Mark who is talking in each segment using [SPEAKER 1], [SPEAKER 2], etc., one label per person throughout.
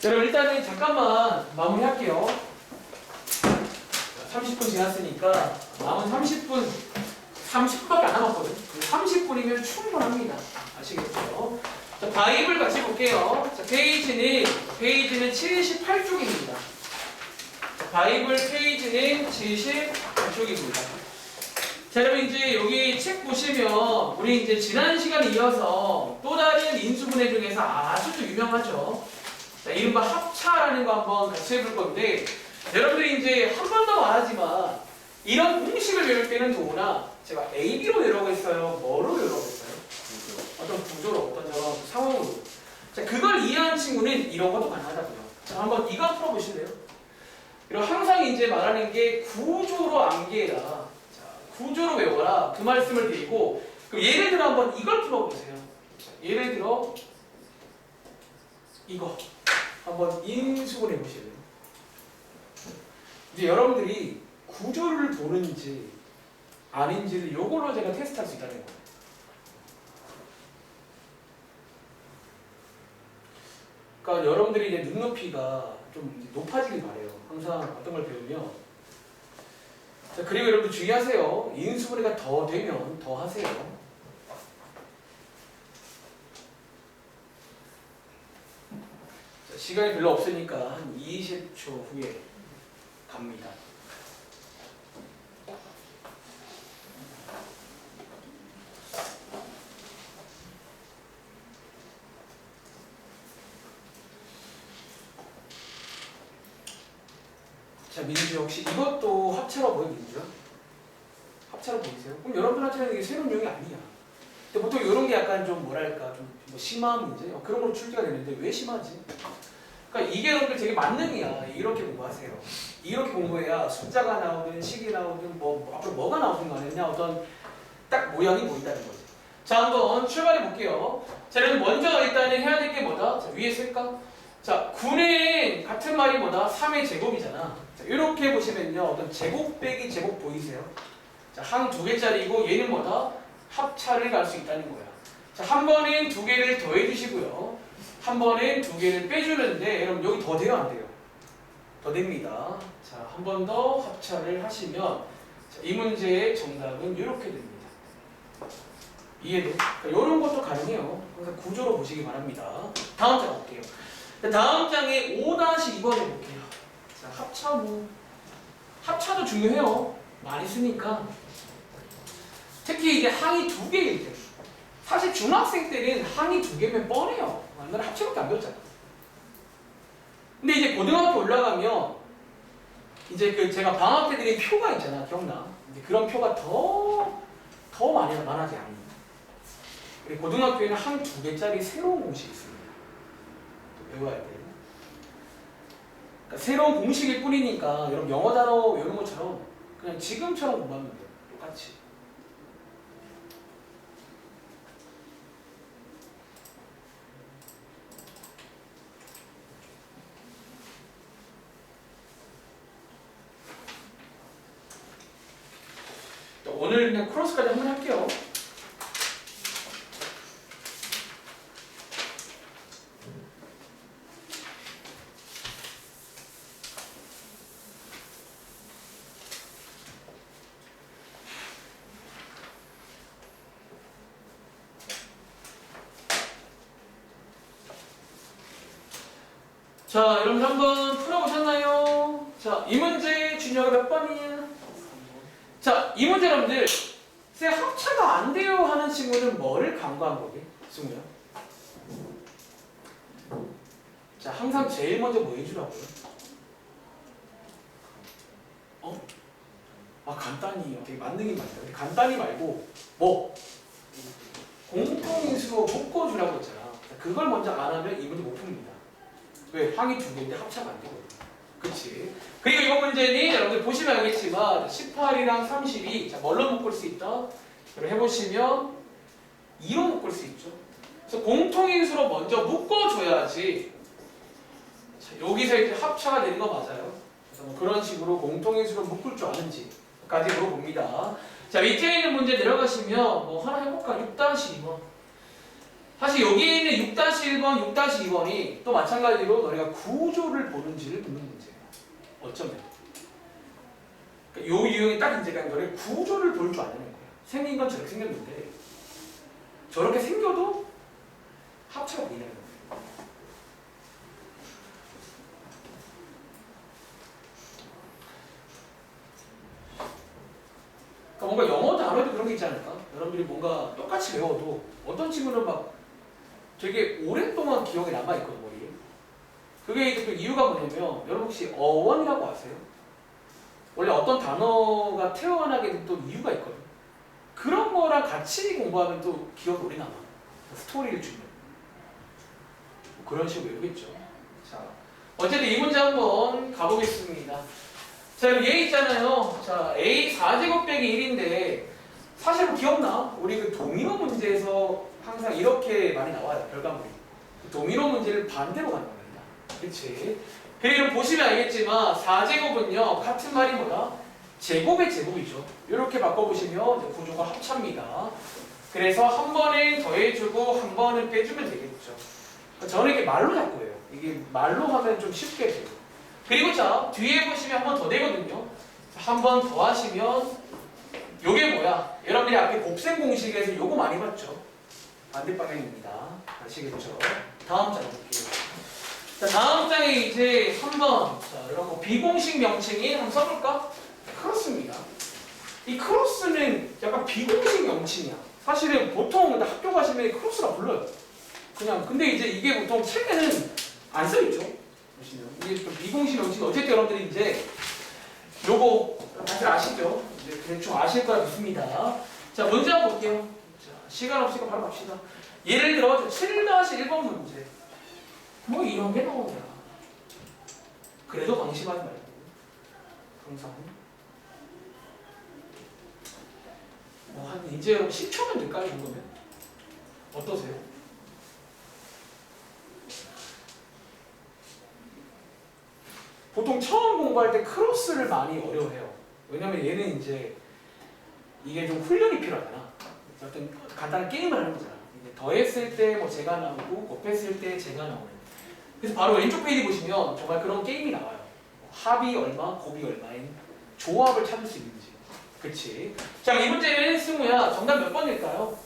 [SPEAKER 1] 여러분 일단은 잠깐만 마무리할게요. 30분 지났으니까 남은 30분밖에 안 남았거든. 30분이면 충분합니다. 아시겠죠? 자, 바입을 같이 볼게요. 자, 페이지는 78쪽입니다. 바이블 페이지는 78쪽입니다. 자, 여러분 이제 여기 책 보시면 우리 이제 지난 시간에 이어서 또 다른 인수분해 중에서 아주 좀 유명하죠. 자, 이른바 합차라는 거 한번 같이 해볼 건데, 여러분들이 이제 한 번 더 말하지만 이런 공식을 외울 때는 도구나 제가 AB로 외우라고 했어요? 뭐로 외우라고 했어요? 어떤 구조로, 어떤 저런 상황으로. 자, 그걸 이해한 친구는 이런 것도 가능하다고요. 자, 한번 이거 풀어보실래요? 이런 항상 이제 말하는 게 구조로 암기해라. 자, 구조로 외워라. 그 말씀을 드리고, 그럼 예를 들어 한번 이걸 풀어보세요. 자, 예를 들어 이거 한번 인수분해 해보실래요? 이제 여러분들이 구조를 보는지 아닌지를 이걸로 제가 테스트할 수 있다는 거예요. 그러니까 여러분들이 이제 눈높이가 좀 높아지길 바래요. 항상 어떤 걸 배우면. 자, 그리고 여러분들 주의하세요. 인수분해가 더 되면 더 하세요. 자, 시간이 별로 없으니까 한 20초 후에 갑니다. 자, 민주 혹시 이것도 합체라고 보여요, 민주야? 합체라고 보이세요? 그럼 여러분한테는 이게 새로운 용이 아니야. 근데 보통 이런 게 약간 좀 뭐랄까 좀뭐 심한 문제 그런 걸로 출제가 되는데 왜 심하지? 그러니까 이게 여러분들 되게 만능이야. 이렇게 공부하세요. 이렇게 공부해야 숫자가 나오든 식이 나오든 뭐 앞으로 뭐가 나오든 간에 그냥 어떤 딱 모양이 보인다는 거지. 자, 한번 출발해 볼게요. 자, 여러분 먼저 일단은 해야 될 게 뭐다? 자, 위에 쓸까? 자, 9는 같은 말이 뭐다? 3의 제곱이잖아. 자, 이렇게 보시면요. 어떤 제곱 빼기 제곱 보이세요? 자, 항 2개짜리고 얘는 뭐다? 합차를 갈 수 있다는 거야. 자, 한 번은 2개를 더해 주시고요. 한 번은 2개를 빼주는데 여러분 여기 더 돼요? 안 돼요? 더 됩니다. 자, 한 번 더 합차를 하시면 자, 이 문제의 정답은 이렇게 됩니다. 이해돼? 그러니까 이런 것도 가능해요. 그래서 구조로 보시기 바랍니다. 다음 장 볼게요. 다음 장에 5-2번 해볼게요. 자, 합차뭐 합차도 중요해요. 많이 쓰니까. 특히 이제 항이 2개일 때. 사실 중학생 때는 항이 2개면 뻔해요. 완전 합체밖에 안 배웠잖아. 근데 이제 고등학교 올라가면 이제 그 제가 방학 때 드린 표가 있잖아. 기억나? 이제 그런 표가 더 많아지 않니. 그리고 고등학교에는 항 2개짜리 새로운 공식이 있습니다. 또 배워야 돼. 그러니까 새로운 공식일 뿐이니까 여러분 영어 단어 외우는 것처럼 그냥 지금처럼 공부하면 돼요. 똑같이. 오늘 그냥 크로스까지 한번 할게요. 자, 여러분 한번 풀어보셨나요? 자, 이 문제 준혁이 몇 번이에요? 자, 이 문제 여러분들 쌤 합차가 안 돼요 하는 친구는 뭐를 간과한 거게? 승우야? 자, 항상 제일 먼저 뭐 해주라고요? 어? 아, 간단히 되게 만능이 많다. 근데 간단히 말고 뭐? 공통인수로 묶어주라고 했잖아. 그걸 먼저 안 하면 이 문제 못 풉니다. 왜? 항이 2개인데 합차가 안 되거든. 그치? 그리고 이 문제는 여러분들 보시면 알겠지만 18이랑 30이 자, 뭘로 묶을 수 있다? 여러분 해보시면 2로 묶을 수 있죠. 그래서 공통인수로 먼저 묶어줘야지 자, 여기서 이제 합차가 되는 거 맞아요. 그래서 뭐 그런 식으로 공통인수로 묶을 줄 아는지까지 물어봅니다. 자, 밑에 있는 문제 내려가시면 뭐 하나 해볼까? 6-2번 사실 여기에 있는 6-1번, 6-2번이 또 마찬가지로 너네가 구조를 보는지를 묻는 문제예요. 어쩌면. 그러니까 요 유형이 딱 이제 그냥 너네 구조를 볼 줄 아냐는 거야. 생긴 건 저렇게 생겼는데 저렇게 생겨도 합체가 보이냐는 거야. 그러니까 뭔가 영어 단어도 그런 게 있지 않을까? 여러분들이 뭔가 똑같이 외워도 어떤 친구는 막 되게 오랫동안 기억에 남아있거든, 머리에. 그게 이제 또 이유가 뭐냐면 여러분 혹시 어원이라고 아세요? 원래 어떤 단어가 태어나게 된 또 이유가 있거든. 그런 거랑 같이 공부하면 또 기억이 오래 남아. 스토리를 주면. 그런 식으로 외우겠죠. 자, 어쨌든 이 문제 한번 가보겠습니다. 자, 여기 얘 있잖아요. 자, A 4제곱 빼기 1인데 사실 뭐 기억나? 우리 그 도미노 문제에서 항상 이렇게 많이 나와요. 결과물이. 그 도미노 문제를 반대로 가는 겁니다. 그렇지? 그리고 보시면 알겠지만 4제곱은요. 같은 말이 뭐다? 제곱의 제곱이죠. 이렇게 바꿔보시면 이제 구조가 합차입니다. 그래서 한 번은 더해주고 한 번은 빼주면 되겠죠. 저는 이렇게 말로 자꾸 해요. 이게 말로 하면 좀 쉽게 돼요. 그리고 자, 뒤에 보시면 한 번 더 되거든요. 한 번 더 하시면 요게 뭐야? 여러분들이 앞에 곱셈 공식에서 요거 많이 봤죠? 반대 방향입니다. 아시겠죠? 다음 장 볼게요. 자, 다음 장에 이제 한번 자, 이런 거 비공식 명칭이 한번 써볼까? 크로스입니다. 이 크로스는 약간 비공식 명칭이야. 사실은 보통 학교 가시면 크로스라 불러요. 그냥 근데 이제 이게 보통 책에는 안 써있죠. 보시면 이게 좀 비공식 명칭. 어쨌든 여러분들이 이제 요거 다들 아시죠? 이제 대충 아실 거라 믿습니다. 자, 문제 한번 볼게요. 자, 시간 없으니까 바로 갑시다. 예를 들어 7-1번 문제. 뭐 이런 게 나오냐. 그래도 방심하지 말고 항상 뭐 한 이제 여러분 10초면 될까요? 이 정도면? 어떠세요? 보통 처음 공부할 때 크로스를 많이 어려워해요. 왜냐면 얘는 이제 이게 좀 훈련이 필요하잖아. 어떤 간단한 게임을 하는 거잖아. 이제 더했을 때 뭐 제가 나오고 곱했을 때 제가 나오는. 그래서 바로 왼쪽 페이지 보시면 정말 그런 게임이 나와요. 합이 얼마, 곱이 얼마인 조합을 찾을 수 있는지. 그치? 자, 이 문제는 승우야. 정답 몇 번일까요?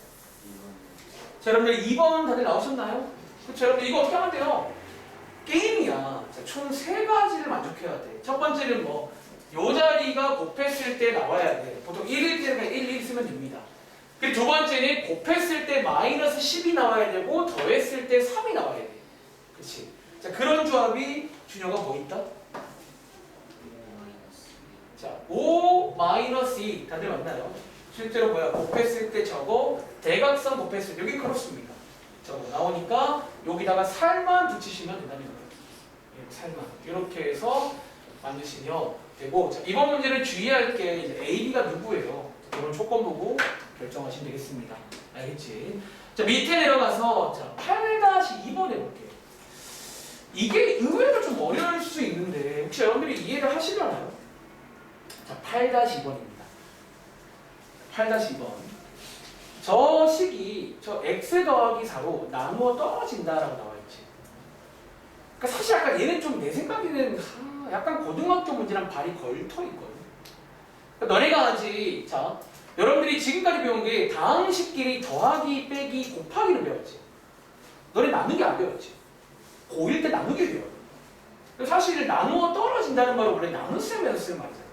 [SPEAKER 1] 2번. 자, 여러분들 2번 다들 나오셨나요? 그쵸? 여러분들 이거 어떻게 하면 돼요? 게임이야. 자, 총 3가지를 만족해야 돼. 첫 번째는 뭐, 요 자리가 곱했을 때 나와야 돼. 보통 1일 때는 1 쓰면 됩니다. 그리고 두 번째는 곱했을 때 마이너스 10이 나와야 되고, 더했을 때 3이 나와야 돼. 그치? 자, 그런 조합이 준혁아 뭐 있다? 자, 5-2 다들 맞나요? 실제로 뭐야? 곱했을 때 저거, 대각선 곱했을 때 여기 크로스입니다. 저거 나오니까 여기다가 살만 붙이시면 된다는 거예요. 살만 이렇게 해서 만드시면 되고. 자, 이번 문제는 주의할 게 이제 A, B가 누구예요? 이런 조건 보고 결정하시면 되겠습니다. 알겠지? 자, 밑에 내려가서 자, 8-2번 해볼게요. 이게 의외로 좀 어려울 수 있는데 혹시 여러분들이 이해를 하시려나요? 자, 8-2번입니다. 8-2번. 저 식이 저 x 더하기 4로 나누어 떨어진다라고 나와 있지. 그러니까 사실 약간 얘는 좀 내 생각에는 약간 고등학교 문제랑 발이 걸터 있거든. 그러니까 너네가 아직 자, 여러분들이 지금까지 배운 게 다항식끼리 더하기, 빼기, 곱하기를 배웠지. 너네 나누기 안 배웠지. 고1 때 나누기 배워요. 사실 나누어 떨어진다는 말은 원래 나누쓰면서 쓰는 말이잖아.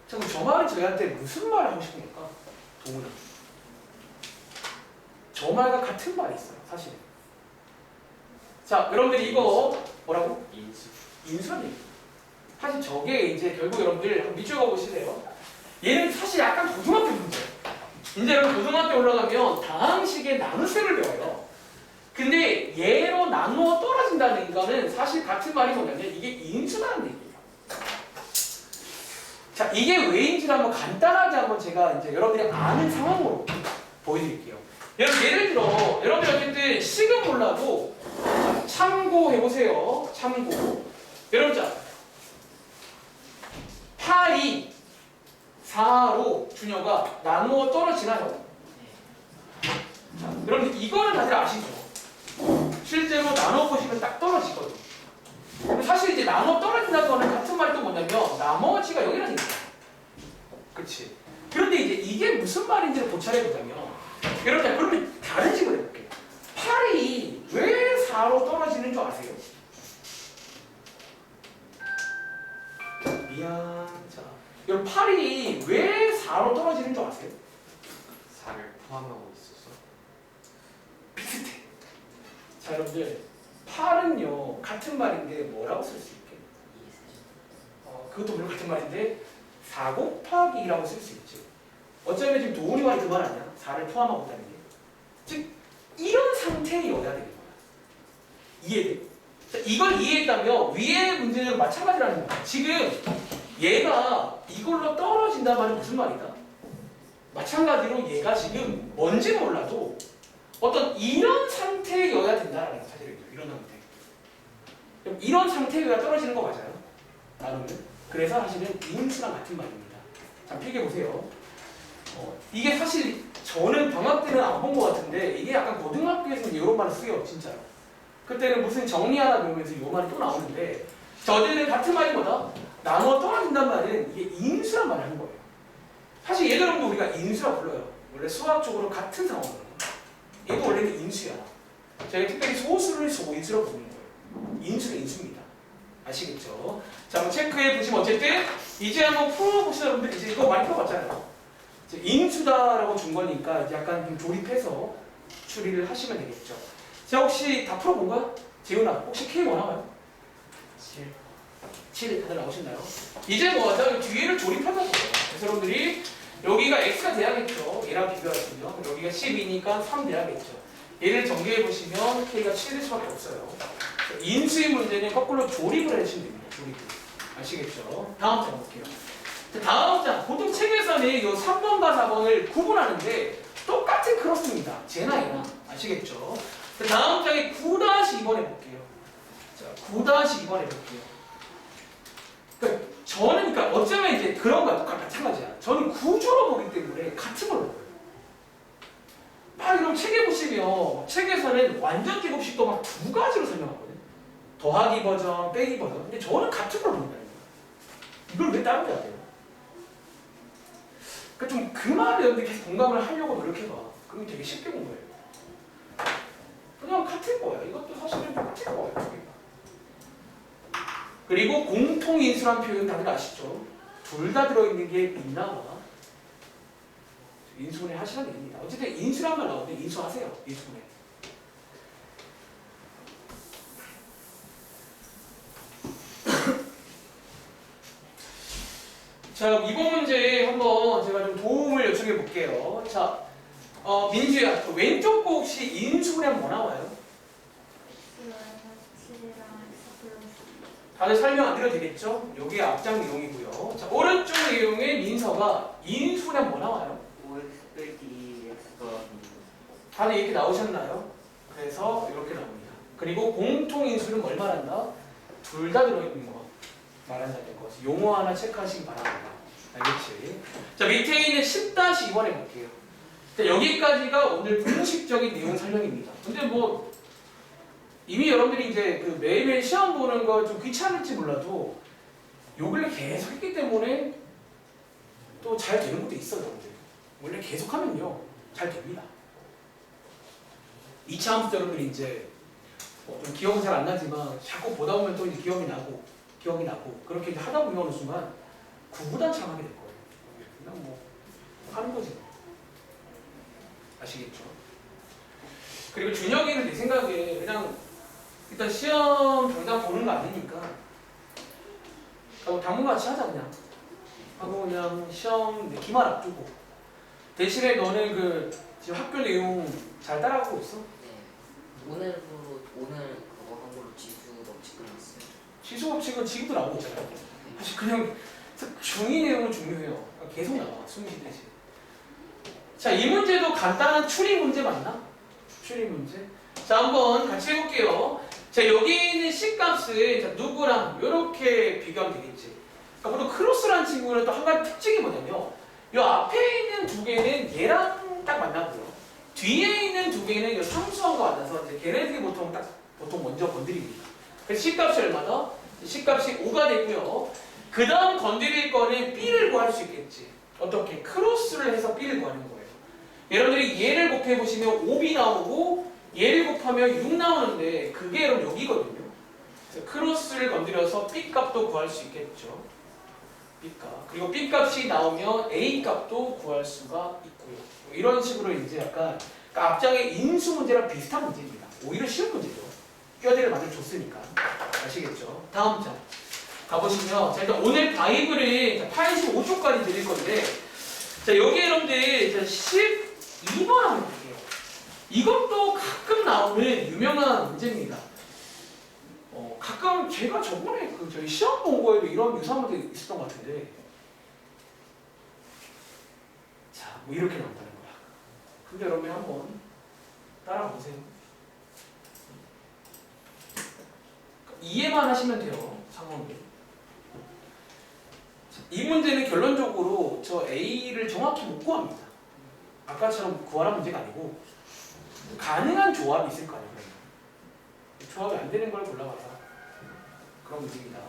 [SPEAKER 1] 자, 그럼 저 말은 저희한테 무슨 말을 하고 싶은 걸까? 동훈아. 저 말과 같은 말이 있어요, 사실은. 자, 여러분들이 이거 뭐라고? 인수라는 얘기예요. 사실 저게 이제 결국 여러분들 한번 밑줄 가보시래요. 얘는 사실 약간 고등학교 문제예요. 이제 여러분 고등학교 올라가면 다항식의 나눗셈을 배워요. 근데 얘로 나누어 떨어진다는 거는 사실 같은 말이 뭐냐면 이게 인수라는 얘기예요. 자, 이게 왜인지를 한번 간단하게 한번 제가 이제 여러분들이 아는 상황으로 보여드릴게요. 여러분 예를 들어 여러분들 어쨌든 식은 몰라도 참고해보세요. 참고. 여러분 자 8이 4로 준혁아 나누어 떨어지나요? 자, 여러분 이거는 다들 아시죠? 실제로 나눠보시면 딱 떨어지거든요. 근데 사실 이제 나눠 떨어진다는 거는 같은 말이 또 뭐냐면 나머지가 여기라는 얘기야. 그렇지? 그런데 이제 이게 무슨 말인지를 고찰해보자면 여러분 자 그러면 다른 식으로 해볼게요. 8이 왜 4로 떨어지는 줄 아세요? 미안. 자, 여러분 8이 왜 4로 떨어지는 줄 아세요?
[SPEAKER 2] 4를 포함하고 있어서
[SPEAKER 1] 비슷해. 자, 여러분들 8은요 같은 말인데 뭐라고 쓸 수 있게? 그것도 물론 같은 말인데 4 곱하기 2라고 쓸 수 있지. 어쩌면 지금 도훈이 말이 그 말 아니야? 4를 포함하고 있다는 게. 즉 이런 상태여야 되는 거야. 이해돼? 자, 이걸 이해했다면 위의 문제는 마찬가지라는 거야. 지금 얘가 이걸로 떨어진다는 말은 무슨 말이다? 마찬가지로 얘가 지금 뭔지 몰라도 어떤 이런 상태여야 된다라는 거 사실은 이런 상태. 그럼 이런 상태여야 떨어지는 거 맞아요? 나누면? 그래서 사실은 인수랑 같은 말입니다. 자, 필기해 보세요. 이게 사실 저는 방학 때는 안 본 것 같은데 이게 약간 고등학교에서는 이런 말을 쓰요 진짜로. 그때는 무슨 정리하라 그러면서 이 말이 또 나오는데 저들은 같은 말이 뭐다? 나눠 떨어진단 말은 이게 인수란 말을 하는 거예요. 사실 얘들도 우리가 인수라고 불러요. 원래 수학적으로 같은 상황이에요. 얘도 원래는 인수야. 저희가 특별히 소수를 소인수라고 부르는 거예요. 인수는 인수입니다. 아시겠죠? 자, 한번 체크해 보시면 어쨌든 이제 한번 풀어보시다 여러분들 이제 이거 많이 풀어봤잖아요. 이제 인수다라고 준 거니까 이제 약간 좀 조립해서 추리를 하시면 되겠죠. 자, 혹시 다 풀어본 거야? 재훈아, 혹시 K 뭐 나와요? 7 다들 나오셨나요? 이제 뭐 하자? 뒤에를 조립하자는 거예요. 그래서 여러분들이 여기가 X가 돼야겠죠. 얘랑 비교하시면 여기가 10이니까 3 돼야겠죠. 얘를 정리해 보시면 K가 7일 수밖에 없어요. 인수의 문제는 거꾸로 조립을 해주시면 됩니다. 조립을. 아시겠죠? 다음 장 볼게요. 다음 장, 보통 책에서는 이 3번과 4번을 구분하는데 똑같은 크로스입니다. 쟤나 얘나. 아시겠죠? 다음 장에 9-2번 해볼게요. 자, 9-2번 해볼게요. 그러니까 저는 그러니까 어쩌면 이제 그런 거야. 똑같아. 마찬가지야. 저는 구조로 보기 때문에 같은 걸로 봐요. 막 이런 책에 보시면 책에서는 완전 제곱식도 막 2가지로 설명하거든요. 더하기 버전, 빼기 버전. 근데 저는 같은 걸로 본다는 거예요. 이걸 왜 따로 해야 돼요? 그러니까 좀 그 말을 여러분들 계속 공감을 하려고 노력해봐. 그럼 되게 쉽게 공부해요. 그냥 같은 거야. 이것도 사실은 같은 거예요. 그리고 공통인수란 표현 다들 아시죠? 둘 다 들어있는 게 민나와 인수분해 하시면 됩니다. 어쨌든 인수란 말 나오는데 인수하세요. 인수분해. 자, 이번 문제 한번 제가 좀 도움을 요청해 볼게요. 자, 민주야, 왼쪽 거 혹시 인수분해하면 뭐 나와요? 다들 설명 안 드려도 되겠죠? 여기 앞장 내용이고요. 자, 오른쪽 내용의 민서가 인수분해하면 뭐 나와요?
[SPEAKER 2] 5x 빼기 2x가
[SPEAKER 1] 다들 이렇게 나오셨나요? 그래서 이렇게 나옵니다. 그리고 공통인수는 뭘 말한다? 둘 다 들어있는 거 말한다는 거. 용어 하나 체크하시기 바랍니다. 알겠지? 자, 밑에 있는 10-2번 해볼게요. 자, 여기까지가 오늘 공식적인 내용 설명입니다. 근데 뭐 이미 여러분들이 이제 그 매일매일 시험 보는 거 좀 귀찮을지 몰라도 요 근래 계속 했기 때문에 또 잘 되는 것도 있어요, 여러분들. 원래 계속 하면요, 잘 됩니다. 2차 함수 여러분들이 이제 좀 기억은 잘 안 나지만 자꾸 보다 보면 또 이제 기억이 나고 그렇게 이제 하다 보면 어느 순간 구구단창 하게 될 거예요. 그냥 뭐 하는 거지. 아시겠죠? 그리고 준혁이는 내 생각에 그냥 일단 시험 당장 보는 거 아니니까 당분같이 하자 그냥 하고 그냥 시험 기말 앞두고 대신에 너는 그 지금 학교 내용 잘 따라가고 있어?
[SPEAKER 3] 네. 오늘 그거 한 걸로 지수 법칙 끝났어요.
[SPEAKER 1] 지수 법칙은 지금도 나오고 있잖아요. 사실 그냥 중위 내용은 중요해요. 계속 나와 숨 쉬듯이. 자, 이 문제도 간단한 추리 문제 맞나? 추리 문제. 자, 한번 같이 해볼게요. 자, 여기 있는 C값을 자, 누구랑 이렇게 비교하면 되겠지. 그러니까 보통 크로스라는 친구는 또 한 가지 특징이 뭐냐면 이 앞에 있는 두 개는 얘랑 딱 만나고요. 뒤에 있는 두 개는 이 상수함과 같아서 이제 걔네들이 보통 먼저 건드립니다. 그래서 C값이 얼마다? C값이 5가 되고요. 그 다음 건드릴 거는 B를 구할 수 있겠지. 어떻게? 크로스를 해서 B를 구하는 거예요. 여러분들이 얘를 곱해보시면 5B 나오고 얘를 곱하면 6 나오는데 그게 여러분 여기거든요. 그래서 크로스를 건드려서 B 값도 구할 수 있겠죠. B 값. 그리고 B 값이 나오면 A 값도 구할 수가 있고요. 이런 식으로 이제 약간 그러니까 앞장의 인수 문제랑 비슷한 문제입니다. 오히려 쉬운 문제죠. 뼈대를 만들어 줬으니까. 아시겠죠? 다음 장 가보시면 자, 일단 오늘 바이블을 85초까지 드릴 건데 자 여기 여러분들 12번 한번 볼게요. 이것도 가끔 나오는 유명한 문제입니다. 가끔 제가 저번에 저희 시험 본 거에도 이런 유사한 문제 있었던 것 같은데 자, 뭐 이렇게 나온다는 거야. 근데 여러분 한번 따라 보세요. 이해만 하시면 돼요. 상황을. 이 문제는 결론적으로 저 A를 정확히 못 구합니다. 아까처럼 구하라 문제가 아니고 가능한 조합이 있을 거 아니에요. 조합이 안 되는 걸 골라봐라. 그런 문제입니다.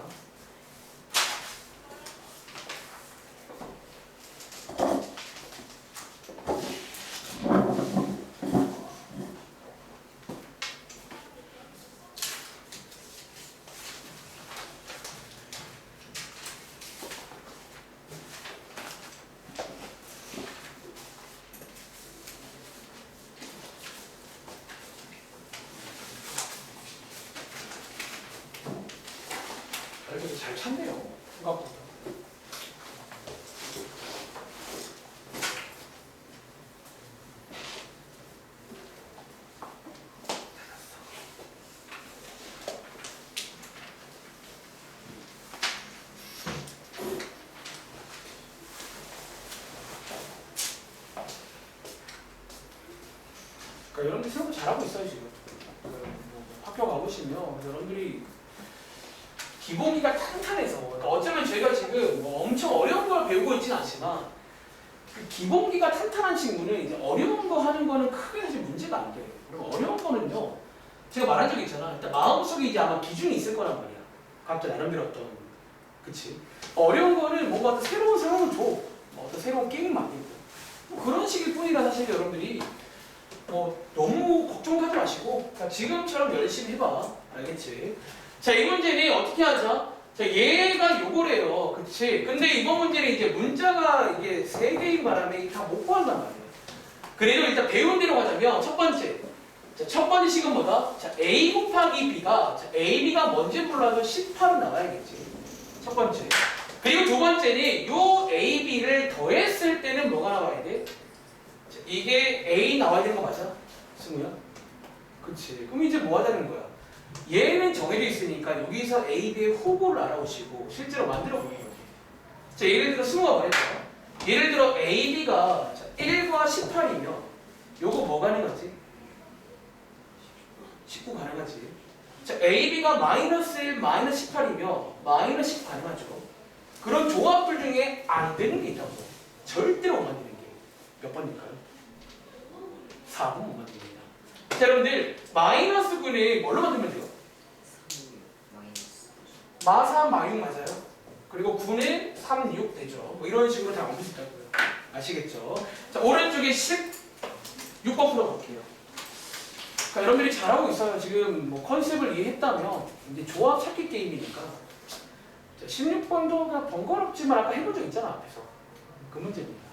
[SPEAKER 1] 그래도 잘 찾네요. 생각보다. 그러니까 여러분들 생각보다 잘하고 있어요 지금. 학교 가보시면 여러분들이 기본기가 탄탄해서 그러니까 어쩌면 저희가 지금 뭐 엄청 어려운 걸 배우고 있지는 않지만 그 기본기가 탄탄한 친구는 이제 어려운 거 하는 거는 크게 사실 문제가 안 돼요. 그리고 어려운 거는요 제가 말한 적 있잖아. 일단 마음속에 이제 아마 기준이 있을 거란 말이야. 각자 나름대로 어떤 그치? 어려운 거는 뭔가 어떤 새로운 상황을 줘. 뭐 어떤 새로운 게임 만들고 뭐 그런 식일 뿐이라 사실 여러분들이 너무 걱정하지 마시고 그러니까 지금처럼 열심히 해봐. 알겠지? 자, 이 문제는 어떻게 하자? 자, 얘가 요거래요. 그치? 근데 이번 문제는 이제 문자가 이게 3개인 바람에 다 못 구한단 말이에요. 그래도 일단 배운 대로 가자면 첫 번째. 자, 첫 번째 식은 뭐다? 자, A 곱하기 B가 자, AB가 뭔지 몰라도 18은 나와야겠지. 첫 번째. 그리고 두 번째는 요 AB를 더했을 때는 뭐가 나와야 돼? 자, 이게 A 나와야 되는 거 맞아? 승우야? 그치. 그럼 이제 뭐 하자는 거야? 얘는 정해져 있으니까 여기서 A, B의 후보를 알아보시고 실제로 만들어 보는 거지. 자, 예를 들어 승우가 말해봐. 예를 들어 A, B가 1과 18이면 요거 뭐 가능하지? 19 가능하지. 자, A, B가 마이너스 1, 마이너스 18이면 마이너스 10 가능하죠. 그런 조합들 중에 안 되는 게 있다고. 절대로 못 만드는 게. 몇 번일까요? 4번 못 만듭니다. 자, 여러분들 마이너스 9는 뭘로 만들면 돼요? 마3, 마6 맞아요. 그리고 9는 3, 6 되죠. 뭐 이런 식으로 다 만들 수 있다고요. 아시겠죠? 자, 오른쪽에 16번 풀어볼게요. 그러니까 여러분들이 잘하고 있어요. 지금 뭐 컨셉을 이해했다면 이제 조합 찾기 게임이니까. 자, 16번도 그냥 번거롭지만 아까 해본 적 있잖아 앞에서. 그 문제입니다.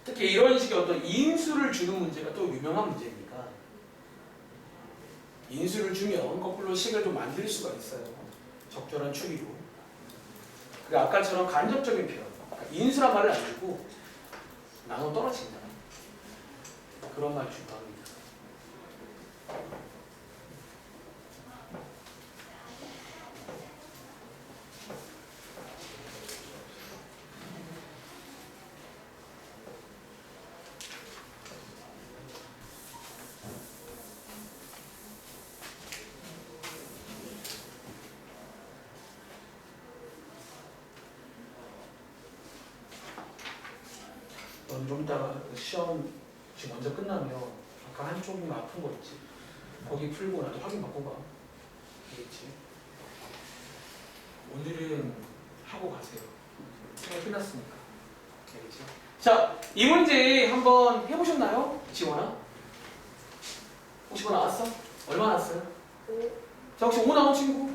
[SPEAKER 1] 특히 이런 식의 어떤 인수를 주는 문제가 또 유명한 문제니까 인수를 주면 거꾸로 식을 좀 만들 수가 있어요. 적절한 추리로. 그리고 아까처럼 간접적인 표현. 그러니까 인수란 말을 안 듣고 나눠 떨어진다. 그런 말 중요합니다. 좀 이따가 시험 지금 먼저 끝나면 아까 한쪽이 아픈 거 있지. 거기 풀고 나도 확인 받고 가. 알겠지? 오늘은 하고 가세요. 시간 끝났으니까. 알겠지? 자, 이 문제 한번 해보셨나요? 지원아? 혹시 뭐 나왔어? 얼마 나왔어요? 자, 혹시 5 나온 친구?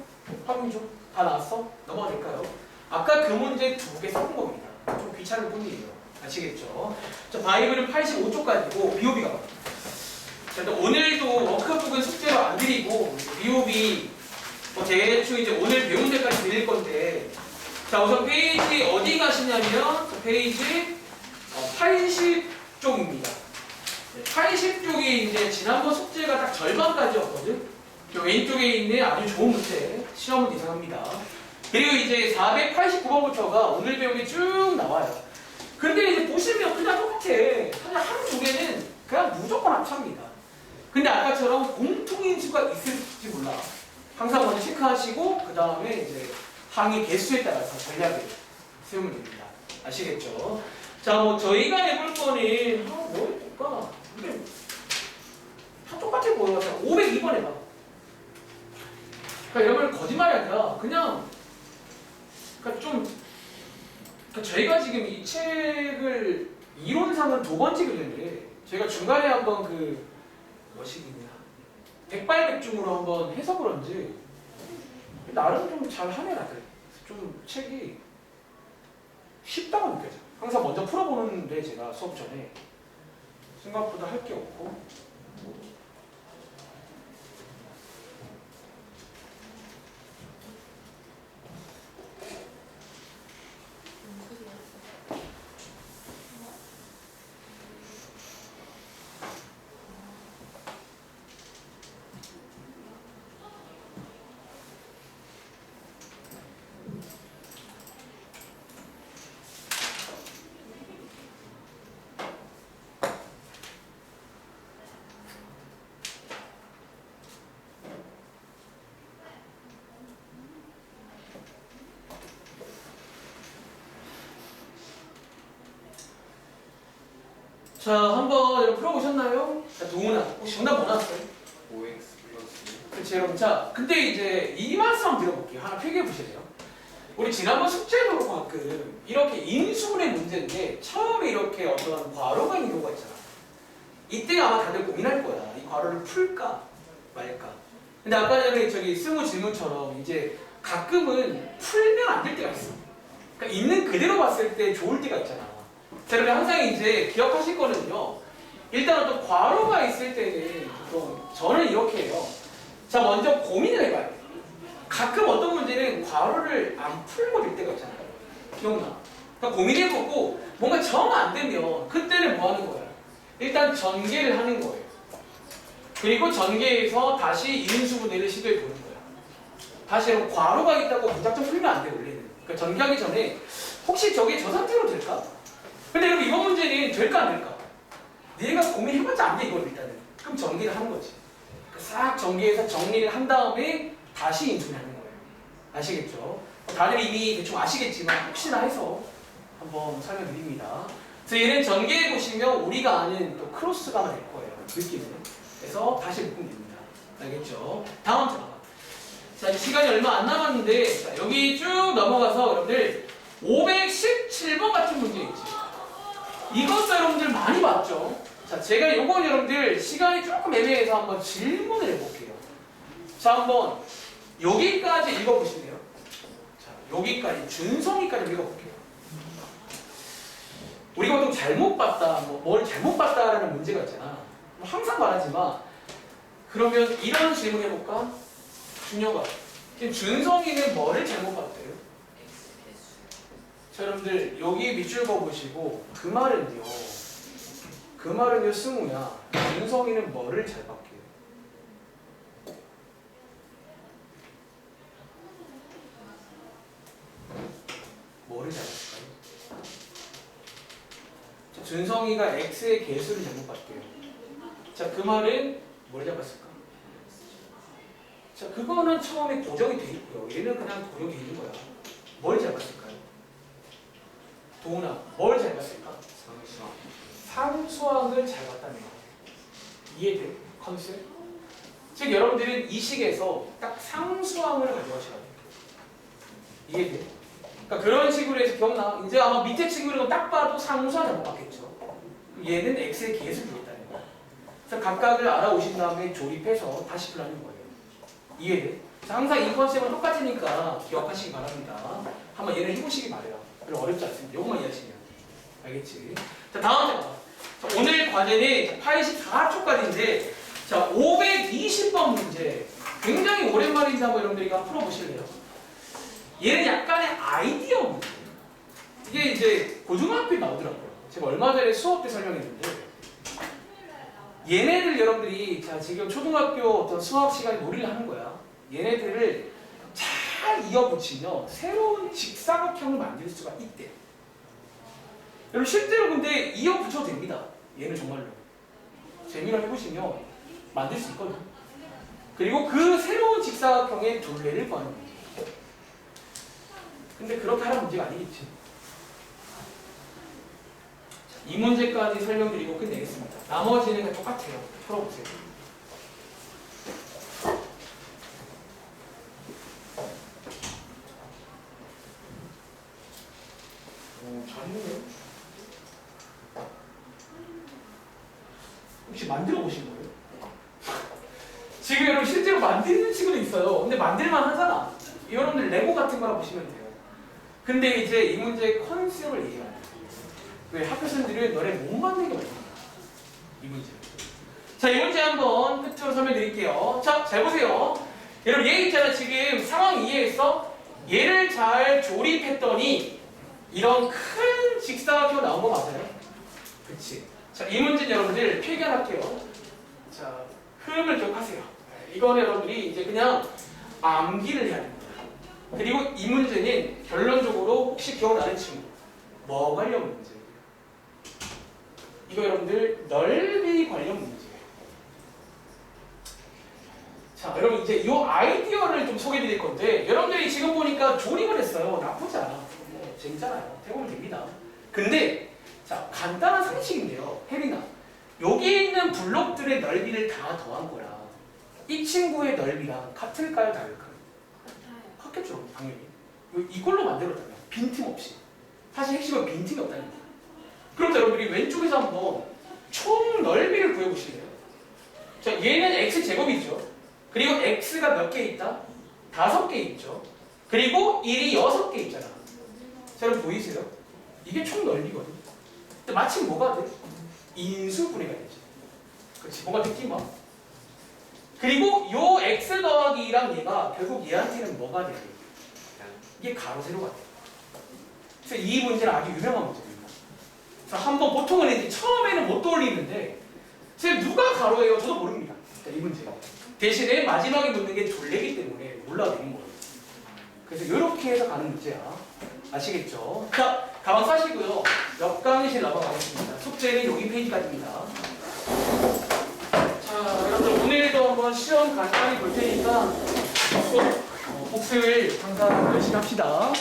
[SPEAKER 1] 확인 좀. 다 나왔어? 넘어가 될까요? 아까 그 문제 2개 써본 겁니다. 좀 귀찮을 뿐이에요. 아시겠죠? 자, 바이블은 85쪽까지고 BOB가 봐. 자, 일단 오늘도 워크북은 숙제로 안 드리고 BOB 뭐 대충 이제 오늘 배운 데까지 드릴 건데, 자, 우선 페이지 어디 가시냐면 페이지 80쪽입니다. 80쪽이 이제 지난번 숙제가 딱 절반까지였거든. 왼쪽에 있는 아주 좋은 문제, 시험은 이상합니다. 그리고 이제 489번부터가 오늘 배운 게 쭉 나와요. 근데 이제 보시면 그냥 똑같아. 그냥 한 쪽에는 그냥 무조건 합차입니다. 근데 아까처럼 공통인수가 있을지 몰라. 항상 먼저 체크하시고 그 다음에 이제 항의 개수에 따라서 전략을 세우면 됩니다. 아시겠죠? 자, 뭐 저희가 해볼 거는 뭐 해볼까? 근데 다 똑같아 보여. 502번 해봐. 그러니까 여러분 거짓말이 아니라 그냥 그러니까 좀 그러니까 저희가 지금 이 책을 이론상은 2번째 교재인데 저희가 중간에 한번 그 뭐시기냐 백발백중으로 한번 해서 그런지 나름 좀 잘하네 나들. 좀 책이 쉽다고 느껴져. 항상 먼저 풀어보는데 제가 수업 전에 생각보다 할 게 없고. 자, 한번 여러분 풀어보셨나요? 자, 동훈아, 혹시 정답 뭐 나왔어요?
[SPEAKER 2] 5x 플러스
[SPEAKER 1] 그렇지, 여러분. 자, 근데 이제 이 말씀 한번 들어볼게요. 하나 필기해 보실래요? 우리 지난번 숙제도 그렇고 가끔 이렇게 인수분해 문제인데 처음에 이렇게 어떤 괄호가 있는 경우가 있잖아. 이때 아마 다들 고민할 거야. 이 괄호를 풀까 말까. 근데 아까 전에 저기 승우 질문처럼 이제 가끔은 풀면 안 될 때가 있어. 그러니까 있는 그대로 봤을 때 좋을 때가 있잖아. 자, 그러면 항상 이제 기억하실 거는요. 일단 어떤 괄호가 있을 때는 보통 저는 이렇게 해요. 자, 먼저 고민을 해봐요. 가끔 어떤 문제는 괄호를 안 풀고 될 때가 있잖아요. 기억나? 그러니까 고민해보고 뭔가 정 안 되면 그때는 뭐 하는 거예요? 일단 전개를 하는 거예요. 그리고 전개해서 다시 인수분해를 시도해 보는 거예요. 다시 여러분 괄호가 있다고 무작정 풀면 안 돼요, 원래는. 그러니까 전개하기 전에 혹시 저게 저 상태로 될까? 근데 여러분 이번 문제는 될까 안 될까? 내가 고민해봤자 안 돼, 이걸 일단은. 그럼 전개를 하는 거지. 싹 전개해서 정리를 한 다음에 다시 인수분해하는 거예요. 아시겠죠? 다들 이미 대충 아시겠지만 혹시나 해서 한번 설명드립니다. 그래서 얘는 전개해 보시면 우리가 아는 또 크로스가 될 거예요. 느낌은. 그래서 다시 묶으면 됩니다. 알겠죠? 다음 자. 자, 이제 시간이 얼마 안 남았는데 자, 여기 쭉 넘어가서 여러분들 517번 같은 문제 있지. 이것도 여러분들 많이 봤죠? 자, 제가 요건 여러분들 시간이 조금 애매해서 한번 질문을 해볼게요. 자, 한번 여기까지 읽어보실래요? 자, 여기까지 준성이까지 읽어볼게요. 우리가 보통 잘못 봤다, 뭘 잘못 봤다라는 문제가 있잖아. 뭐 항상 말하지만 그러면 이런 질문 해볼까? 준혁아, 지금 준성이는 뭐를 잘못 봤대요? 자, 여러분들 여기 밑줄 그어보시고 그 말은요 승우야, 준성이는 뭐를 잘 봤게요? 뭐를 잘 봤을까요? 자, 준성이가 x의 개수를 잘못 봤대요. 자, 그 말은 뭘 잡았을까? 자, 그거는 처음에 고정이 돼 있고요. 얘는 그냥 고정이 있는 거야. 뭘 잡았을까요? 도훈아, 뭘 잘 봤을까?
[SPEAKER 2] 상수항.
[SPEAKER 1] 상수항을 잘 봤다는 거. 이해돼? 컨셉? 즉 여러분들은 이 식에서 딱 상수항을 가져가셔야 돼. 이해돼? 그러니까 그런 식으로 해서 기억나? 이제 아마 밑에 친구는 딱 봐도 상수항 잘못 봤겠죠. 얘는 x의 기회를 주겠다는 거야. 그래서 각각을 알아오신 다음에 조립해서 다시 풀라는 거예요. 이해돼? 자, 항상 이 컨셉은 똑같으니까 기억하시기 바랍니다. 한번 얘를 해보시기 바래요. 별로 어렵지 않습니다. 요것만 이해하시면 알겠지? 자, 다음 장 봐. 자, 오늘 과제는 84초까지인데 자, 520번 문제. 굉장히 오랜만인데 한번 여러분들이 한번 풀어보실래요? 얘는 약간의 아이디어 문제. 이게 이제 고등학교에 나오더라고요. 제가 얼마 전에 수업 때 설명했는데 얘네들 여러분들이 자 지금 초등학교 어떤 수학 시간에 놀이를 하는 거야. 얘네들을 잘 이어붙이면 새로운 직사각형을 만들 수가 있대. 여러분 실제로 근데 이어붙여도 됩니다. 얘는 정말로 재미로 해보시면 만들 수 있거든. 그리고 그 새로운 직사각형의 둘레를 구하는 거예요. 근데 그렇게 하는 문제가 아니겠지. 이 문제까지 설명드리고 끝내겠습니다. 나머지는 똑같아요. 풀어보세요. 잘했네요. 혹시 만들어 보신 거예요? 지금 여러분 실제로 만드는 친구도 있어요. 근데 만들만 하잖아. 여러분들 레고 같은 거라 보시면 돼요. 근데 이제 이 문제의 컨셉을 얘기해야 돼요. 왜 학교생들은 너네 못 만든 게 많습니다. 이 문제. 자, 이 문제 한번 끝으로 설명드릴게요. 자, 잘 보세요. 여러분 얘 있잖아. 지금 상황 이해했어? 얘를 잘 조립했더니 이런 큰 직사각형 나온 거 맞아요? 그치? 자, 이 문제는 여러분들 필기할게요. 자, 흐름을 기억하세요. 이거는 여러분들이 이제 그냥 암기를 해야 됩니다. 그리고 이 문제는 결론적으로 혹시 기억나는 친구 뭐 관련 문제예요? 이거 여러분들 넓이 관련 문제예요. 자, 여러분 이제 이 아이디어를 좀 소개해드릴 건데 여러분들이 지금 보니까 조립을 했어요. 나쁘지 않아. 뭐 재밌잖아요. 해보면 됩니다. 근데 자, 간단한 상식인데요. 혜린아, 여기 있는 블록들의 넓이를 다 더한 거야. 이 친구의 넓이랑 같을까요? 다를까요? 같겠죠, 당연히. 이걸로 만들었다면 빈틈없이. 사실 핵심은 빈틈이 없다는 거예요. 그럼 여러분들이 왼쪽에서 한번 총 넓이를 구해보실래요? 자, 얘는 x제곱이죠. 그리고 x가 몇 개 있다? 5개 있죠. 그리고 1이 6개 있잖아. 자, 여러분 보이세요? 이게 총 넓이거든. 근데 마침 뭐가 돼? 인수분해가 되지. 그렇지, 뭔가 느낌 와. 그리고 요 x 더하기 2랑 얘가 결국 얘한테는 뭐가 돼? 이게 가로 세로가 돼. 그래서 이 문제는 아주 유명한 문제입니다. 그래서 한번 보통은 이제 처음에는 못 떠올리는데 지금 누가 가로예요? 저도 모릅니다. 이 문제. 대신에 마지막에 묻는 게 둘레기 때문에 몰라내는 거예요. 그래서 이렇게 해서 가는 문제야. 아시겠죠? 자, 가방 싸시고요. 옆강의실 넘어가겠습니다. 숙제는 여기 페이지까지입니다. 자, 여러분들 오늘도 한번 시험 간단히 볼 테니까 복습을 항상 열심히 합시다.